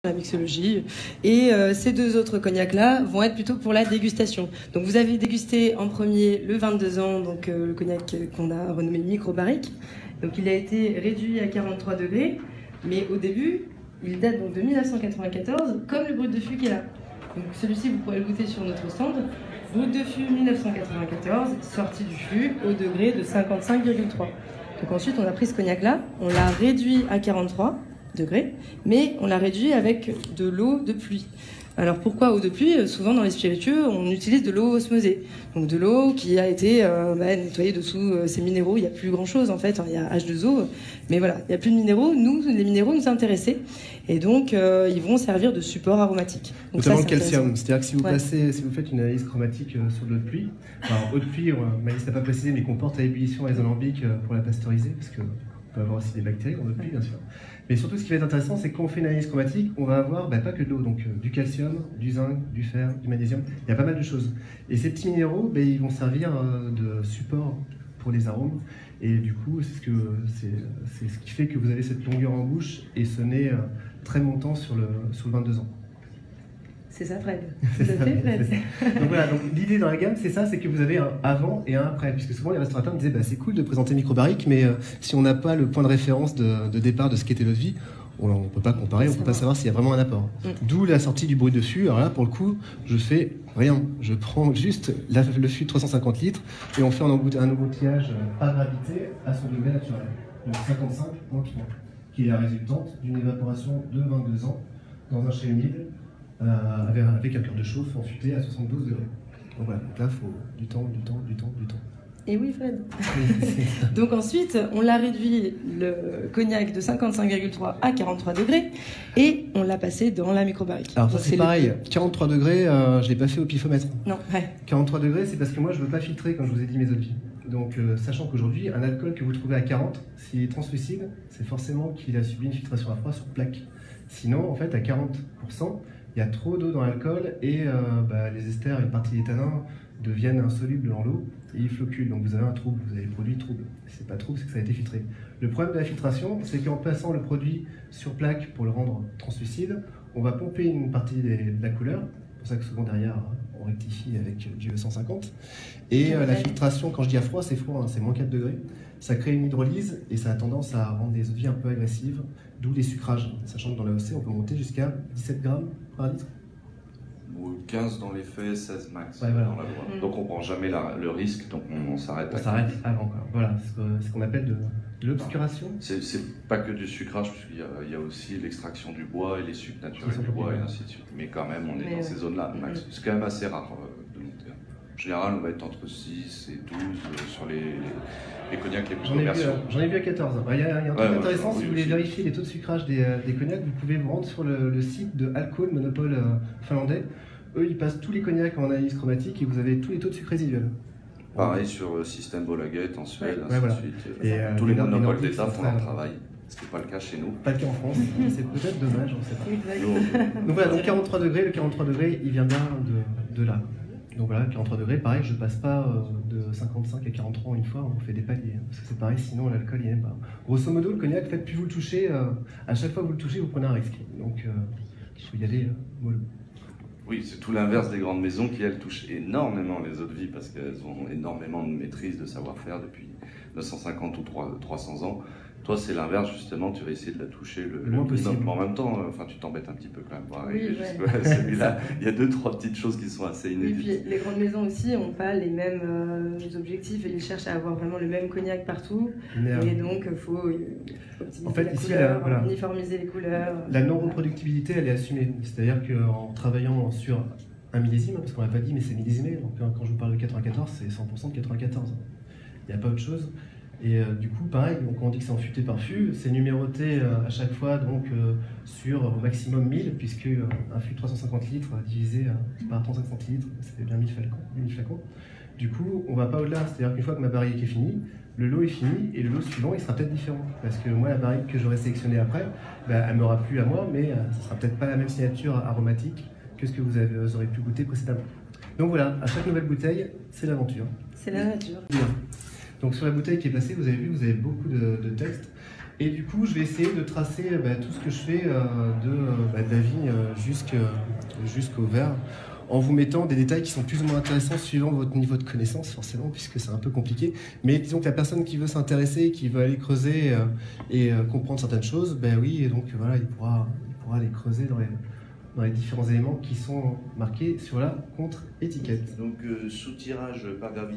la mixologie. Et ces deux autres cognacs-là vont être plutôt pour la dégustation. Donc vous avez dégusté en premier le 22 ans, donc le cognac qu'on a renommé micro-barrique. Donc il a été réduit à 43 degrés, mais au début, il date donc de 1994, comme le brut de fût qui est là. Donc celui-ci, vous pourrez le goûter sur notre stand. Brut de fût 1994, sorti du fût au degré de 55,3. Donc ensuite, on a pris ce cognac-là, on l'a réduit à 43 degrés, mais on l'a réduit avec de l'eau de pluie. Alors pourquoi eau de pluie? Souvent dans les spiritueux, on utilise de l'eau osmosée. Donc de l'eau qui a été nettoyée dessous ces minéraux. Il n'y a plus grand-chose en fait, il y a H2O, mais voilà, il n'y a plus de minéraux. Nous, les minéraux nous intéressaient. Et donc, ils vont servir de support aromatique. Donc notamment le calcium. C'est-à-dire que si vous, si vous faites une analyse chromatique sur de l'eau de pluie, alors eau de pluie, Malice n'a pas précisé, mais qu'on porte à ébullition à isolambique pour la pasteuriser, parce qu'on peut avoir aussi des bactéries en eau de pluie, bien sûr. Mais surtout, ce qui va être intéressant, c'est que quand on fait une analyse chromatique, on va avoir pas que de l'eau, donc du calcium, du zinc, du fer, du magnésium, il y a pas mal de choses. Et ces petits minéraux, ils vont servir de support pour les arômes. Et du coup, c'est ce qui fait que vous avez cette longueur en bouche et ce nez très montant sur le 22 ans. C'est ça, Fred. Tout à fait, Fred. Donc voilà, donc l'idée dans la gamme, c'est ça, c'est que vous avez un avant et un après. Puisque souvent, les restaurateurs me disaient, c'est cool de présenter micro-barrique, mais si on n'a pas le point de référence de départ de ce qu'était notre vie, on ne peut pas comparer, on ne peut pas savoir s'il y a vraiment un apport. D'où la sortie du brut de fût. Alors là, pour le coup, je fais rien. Je prends juste le fût de 350 litres et on fait un embouteillage par gravité à son degré naturel. Donc 55,3, qui est la résultante d'une évaporation de 22 ans dans un chai humide avec un cœur de chauffe enfuté à 72 degrés. Donc voilà, donc là, il faut du temps. Et oui, Fred. Donc ensuite, on l'a réduit, le cognac, de 55,3 à 43 degrés et on l'a passé dans la micro-barrique. Alors ça, c'est pareil, 43 degrés, je ne l'ai pas fait au pifomètre. Non, ouais. 43 degrés, c'est parce que moi, je ne veux pas filtrer, comme je vous ai dit, mes eaux de vie. Donc, sachant qu'aujourd'hui, un alcool que vous trouvez à 40, s'il est translucide, c'est forcément qu'il a subi une filtration à froid sur plaque. Sinon, en fait, à 40%, il y a trop d'eau dans l'alcool et les esters et une partie des tanins deviennent insolubles dans l'eau et ils flocculent. Donc vous avez un trouble, vous avez le produit trouble. Si c'est pas trouble, c'est que ça a été filtré. Le problème de la filtration, c'est qu'en plaçant le produit sur plaque pour le rendre translucide, on va pomper une partie de la couleur. C'est pour ça que souvent derrière, on rectifie avec du E150. Et la filtration, quand je dis à froid, c'est froid, c'est moins 4 degrés. Ça crée une hydrolyse et ça a tendance à rendre les eaux de vie un peu agressives, d'où les sucrages. Sachant que dans l'AOC, on peut monter jusqu'à 17 grammes par litre. 15 dans les faits, 16 max ouais, voilà. dans la loi. Donc on prend jamais le risque, donc on s'arrête à 15. On s'arrête avant, quoi. Voilà, c'est ce qu'on appelle de l'obscuration. C'est pas que du sucrage, puisqu'il y a aussi l'extraction du bois et les sucres naturels du bois et ainsi de suite. Mais quand même, on est dans ces zones-là, max. C'est quand même assez rare de monter. En général, on va être entre 6 et 12 sur les cognacs les plus commerciaux. J'en ai vu à 14. Il y a un truc intéressant, si vous voulez vérifier les taux de sucrage des cognacs, vous pouvez vous rendre sur le site de Alcohol, monopole finlandais. Eux, ils passent tous les cognacs en analyse chromatique et vous avez tous les taux de sucre résiduel. Pareil sur Système Bolaget, en Suède, ainsi de suite. Et tous les monopoles d'État font leur travail. Ce qui n'est pas le cas chez nous. Pas le cas en France, c'est peut-être dommage, on ne sait pas. Donc voilà, donc 43 degrés, le 43 degrés, il vient bien de là. Donc voilà, 43 degrés, pareil, je ne passe pas de 55 à 43 en une fois, on fait des paliers. Parce que c'est pareil, sinon l'alcool, il n'aime pas. Grosso modo, le cognac, plus vous le touchez, à chaque fois que vous le touchez, vous prenez un risque. Donc il faut y aller mollo. Oui, c'est tout l'inverse des grandes maisons qui, elles, touchent énormément les eaux de vie parce qu'elles ont énormément de maîtrise, de savoir-faire depuis 950 ou 300 ans. Toi, c'est l'inverse, justement, tu vas essayer de la toucher le moins possible. Mais en même temps, tu t'embêtes un petit peu quand même pour arriver ouais. Celui-là, il y a 2-3 petites choses qui sont assez inédites. Et puis, les grandes maisons aussi n'ont pas les mêmes objectifs et ils cherchent à avoir vraiment le même cognac partout. Et donc, il faut optimiser la couleur, uniformiser les couleurs. La non-reproductibilité, elle est assumée. C'est-à-dire qu'en travaillant sur un millésime, parce qu'on l'a pas dit, mais c'est millésimé. Donc, quand je vous parle de 94, c'est 100% de 94. Il n'y a pas autre chose. Et du coup, pareil, quand on dit que c'est en fûté par fût, c'est numéroté à chaque fois donc, sur au maximum 1000, puisque un fût de 350 litres divisé par 35 centilitres, ça fait bien 1000 flacons. Du coup, on ne va pas au-delà, c'est-à-dire qu'une fois que ma barrique est finie, le lot est fini et le lot suivant il sera peut-être différent. Parce que moi, la barrique que j'aurai sélectionnée après, elle ne m'aura plus à moi, mais ça ne sera peut-être pas la même signature aromatique que ce que vous aurez pu goûter précédemment. Donc voilà, à chaque nouvelle bouteille, c'est l'aventure. C'est la nature. Bien. Donc sur la bouteille qui est passée, vous avez vu, vous avez beaucoup de texte. Et du coup, je vais essayer de tracer tout ce que je fais de la vigne jusqu'au verre, en vous mettant des détails qui sont plus ou moins intéressants suivant votre niveau de connaissance, forcément, puisque c'est un peu compliqué. Mais disons que la personne qui veut s'intéresser, qui veut aller creuser et comprendre certaines choses, oui, et donc voilà, il pourra aller creuser dans les différents éléments qui sont marqués sur la contre-étiquette. Donc, sous-tirage par gravité.